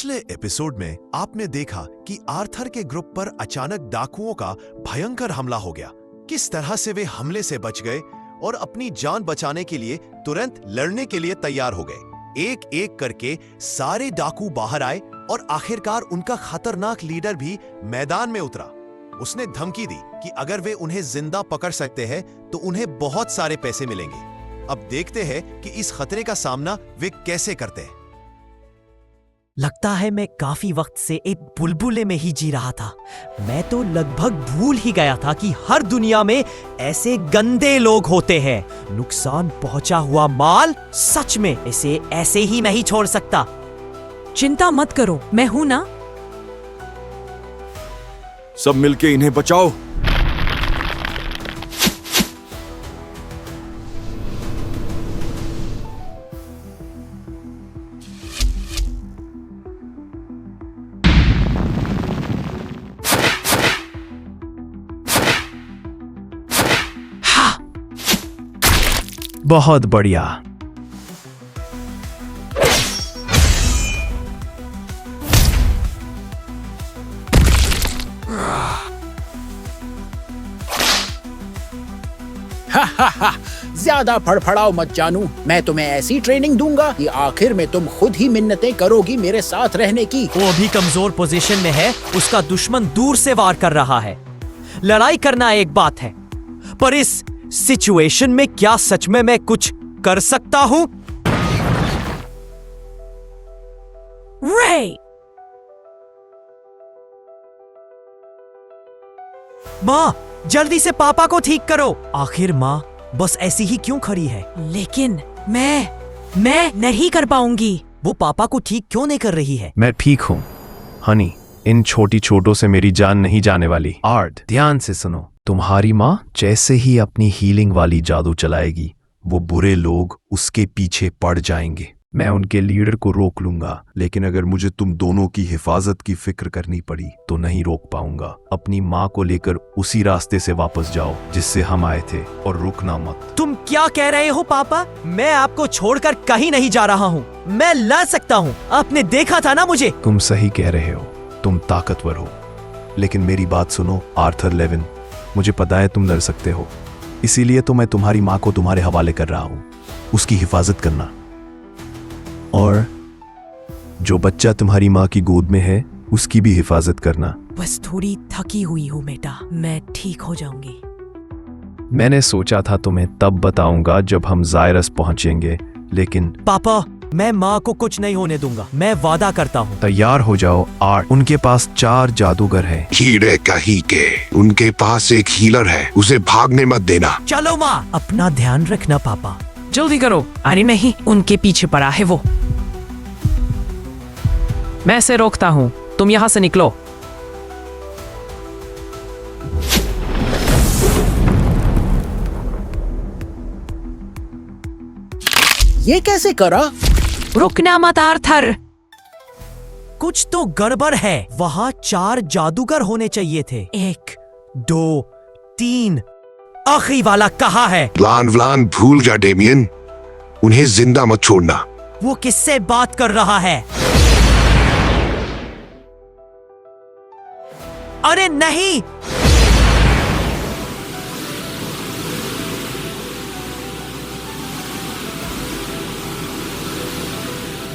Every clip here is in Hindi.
पिछले एपिसोड में आपने देखा कि आर्थर के ग्रुप पर अचानक डाकुओं का भयंकर हमला हो गया। किस तरह से वे हमले से बच गए और अपनी जान बचाने के लिए तुरंत लड़ने के लिए तैयार हो गए। एक एक करके सारे डाकू बाहर आए और आखिरकार उनका खतरनाक लीडर भी मैदान में उतरा। उसने धमकी दी कि अगर वे उन्हें जिंदा पकड़ सकते हैं तो उन्हें बहुत सारे पैसे मिलेंगे। अब देखते हैं कि इस खतरे का सामना वे कैसे करते हैं। लगता है मैं काफी वक्त से एक बुलबुले में ही जी रहा था। मैं तो लगभग भूल ही गया था कि हर दुनिया में ऐसे गंदे लोग होते हैं। नुकसान पहुंचा हुआ माल सच में इसे ऐसे ही नहीं छोड़ सकता। चिंता मत करो, मैं हूं ना। सब मिलके इन्हें बचाओ। बहुत बढ़िया। ज्यादा फड़फड़ाओ मत जानू। मैं तुम्हें ऐसी ट्रेनिंग दूंगा कि आखिर में तुम खुद ही मिन्नतें करोगी मेरे साथ रहने की। वो अभी कमजोर पोजीशन में है, उसका दुश्मन दूर से वार कर रहा है। लड़ाई करना एक बात है, पर इस सिचुएशन में क्या सच में मैं कुछ कर सकता हूं? रे! माँ, जल्दी से पापा को ठीक करो। आखिर माँ बस ऐसी ही क्यों खड़ी है? लेकिन मैं नहीं कर पाऊंगी। वो पापा को ठीक क्यों नहीं कर रही है? मैं ठीक हूँ हनी, इन छोटी चोटों से मेरी जान नहीं जाने वाली। आर्ट, ध्यान से सुनो। तुम्हारी माँ जैसे ही अपनी हीलिंग वाली जादू चलाएगी, वो बुरे लोग उसके पीछे पड़ जाएंगे। मैं उनके लीडर को रोक लूंगा, लेकिन अगर मुझे तुम दोनों की हिफाजत की फिक्र करनी पड़ी तो नहीं रोक पाऊंगा। अपनी माँ को लेकर उसी रास्ते से वापस जाओ जिससे हम आए थे और रुकना मत। तुम क्या कह रहे हो पापा? मैं आपको छोड़कर कहीं नहीं जा रहा हूँ। मैं लड़ सकता हूँ। आपने देखा था ना मुझे। तुम सही कह रहे हो, तुम ताकतवर हो, लेकिन मेरी बात सुनो आर्थर लेविन, मुझे पता है तुम लड़ सकते हो, इसीलिए तो मैं तुम्हारी माँ को तुम्हारे हवाले कर रहा हूँ। उसकी हिफाजत करना, और जो बच्चा तुम्हारी माँ की गोद में है उसकी भी हिफाजत करना। बस थोड़ी थकी हुई हूँ बेटा, मैं ठीक हो जाऊंगी। मैंने सोचा था तुम्हें तब बताऊंगा जब हम जायरस पहुंचेंगे, लेकिन पापा, मैं माँ को कुछ नहीं होने दूंगा। मैं वादा करता हूँ। तैयार हो जाओ आर्ट, उनके पास 4 जादूगर हैं। हीरे कहीं के, उनके पास एक हीलर है, उसे भागने मत देना। चलो माँ। अपना ध्यान रखना पापा। जल्दी करो। अरे नहीं, उनके पीछे पड़ा है वो। मैं इसे रोकता हूँ, तुम यहाँ से निकलो। ये कैसे करा? रुकना मत आर्थर। कुछ तो गड़बड़ है। वहाँ 4 जादूगर होने चाहिए थे। 1, 2, 3। आखिरी वाला कहाँ है? व्लान भूल जा डेमियन, उन्हें जिंदा मत छोड़ना। वो किससे बात कर रहा है? अरे नहीं!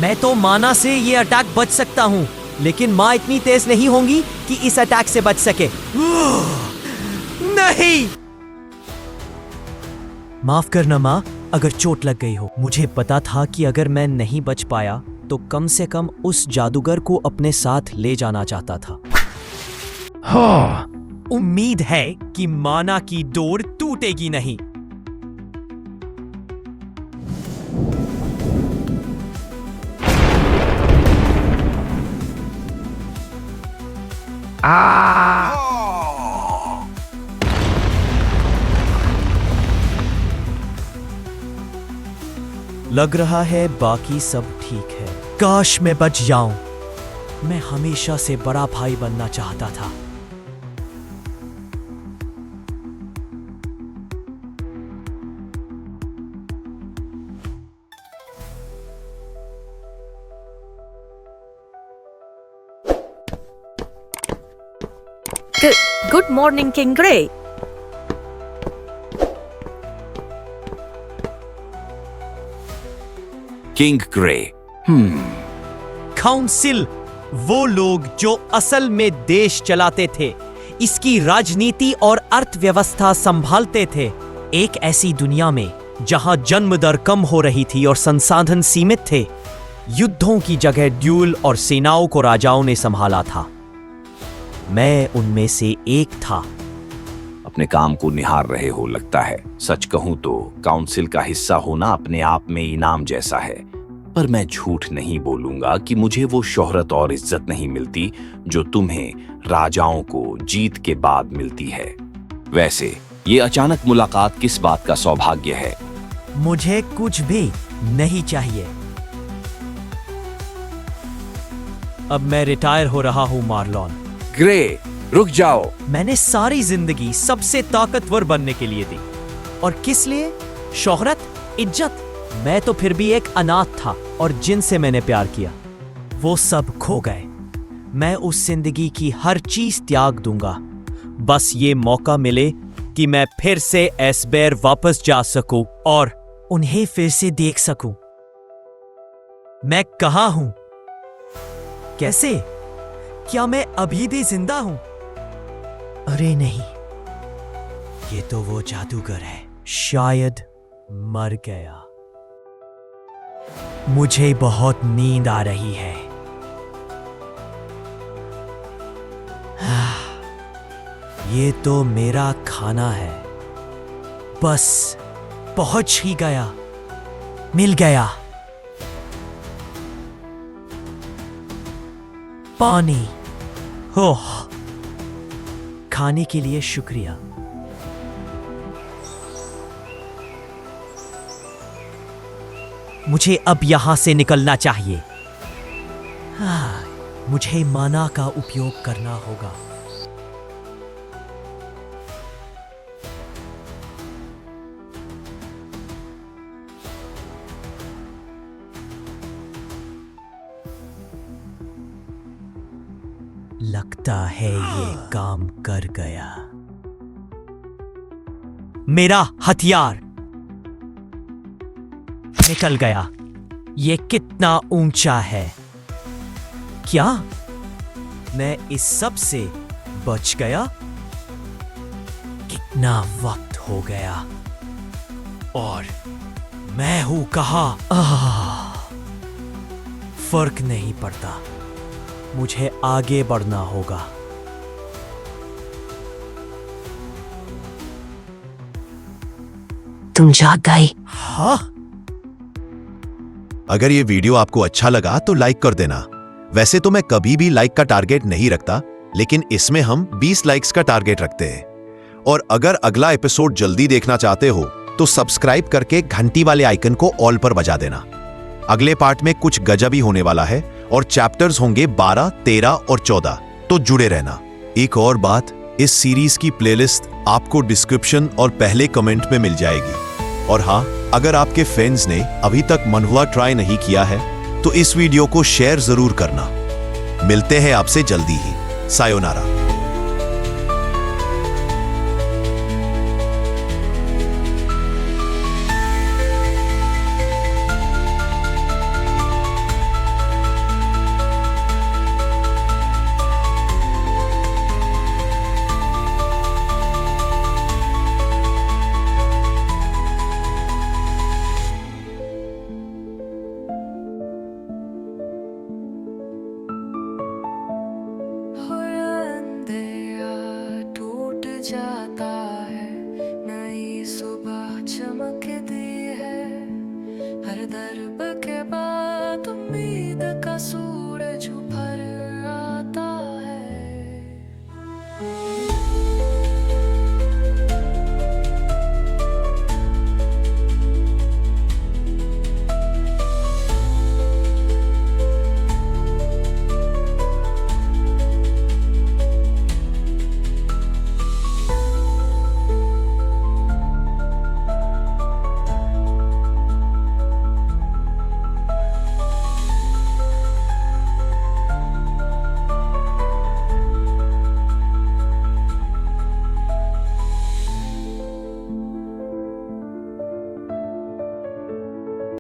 मैं तो माना से ये अटैक बच सकता हूँ, लेकिन माँ इतनी तेज नहीं होंगी कि इस अटैक से बच सके। नहीं! माफ करना माँ, अगर चोट लग गई हो। मुझे पता था कि अगर मैं नहीं बच पाया तो कम से कम उस जादूगर को अपने साथ ले जाना चाहता था। हाँ, उम्मीद है कि माना की डोर टूटेगी नहीं। लग रहा है बाकी सब ठीक है। काश मैं बच जाऊं। मैं हमेशा से बड़ा भाई बनना चाहता था। Good morning king grey. King grey. Council वो लोग जो असल में देश चलाते थे, इसकी राजनीति और अर्थव्यवस्था संभालते थे। एक ऐसी दुनिया में जहां जन्म दर कम हो रही थी और संसाधन सीमित थे, युद्धों की जगह ड्यूल और सेनाओं को राजाओं ने संभाला था। मैं उनमें से एक था। अपने काम को निहार रहे हो लगता है। सच कहूं तो काउंसिल का हिस्सा होना अपने आप में इनाम जैसा है, पर मैं झूठ नहीं बोलूंगा कि मुझे वो शोहरत और इज्जत नहीं मिलती जो तुम्हें राजाओं को जीत के बाद मिलती है। वैसे ये अचानक मुलाकात किस बात का सौभाग्य है? मुझे कुछ भी नहीं चाहिए। अब मैं रिटायर हो रहा हूं मार्लोन। ग्रे, रुक जाओ। मैंने सारी जिंदगी सबसे ताकतवर बनने के लिए दी। और किस लिए? शोहरत, इज्जत। मैं तो फिर भी एक अनाथ था और जिनसे मैंने प्यार किया वो सब खो गए। मैं उस जिंदगी की हर चीज त्याग दूंगा, बस ये मौका मिले कि मैं फिर से एस्बेर वापस जा सकूं और उन्हें फिर से देख सकूं। मैं कहां हूं? कैसे? क्या मैं अभी भी जिंदा हूं? अरे नहीं, ये तो वो जादूगर है। शायद मर गया। मुझे बहुत नींद आ रही है। ये तो मेरा खाना है। बस पहुंच ही गया। मिल गया। पानी। ओह, खाने के लिए शुक्रिया। मुझे अब यहां से निकलना चाहिए। मुझे माना का उपयोग करना होगा। लगता है ये काम कर गया। मेरा हथियार निकल गया। ये कितना ऊंचा है। क्या मैं इस सब से बच गया? कितना वक्त हो गया और मैं हूं कहां? फर्क नहीं पड़ता। मुझे आगे बढ़ना होगा। तुम जाग गए। हाँ? अगर ये वीडियो आपको अच्छा लगा तो लाइक कर देना। वैसे तो मैं कभी भी लाइक का टारगेट नहीं रखता, लेकिन इसमें हम 20 लाइक्स का टारगेट रखते हैं। और अगर अगला एपिसोड जल्दी देखना चाहते हो तो सब्सक्राइब करके घंटी वाले आइकन को ऑल पर बजा देना। अगले पार्ट में कुछ गजब ही होने वाला है और चैप्टर्स होंगे 12, 13 और 14, तो जुड़े रहना। एक और बात, इस सीरीज की प्लेलिस्ट आपको डिस्क्रिप्शन और पहले कमेंट में मिल जाएगी। और हाँ, अगर आपके फ्रेंड्स ने अभी तक मनहुआ ट्राई नहीं किया है तो इस वीडियो को शेयर जरूर करना। मिलते हैं आपसे जल्दी ही। सायोनारा।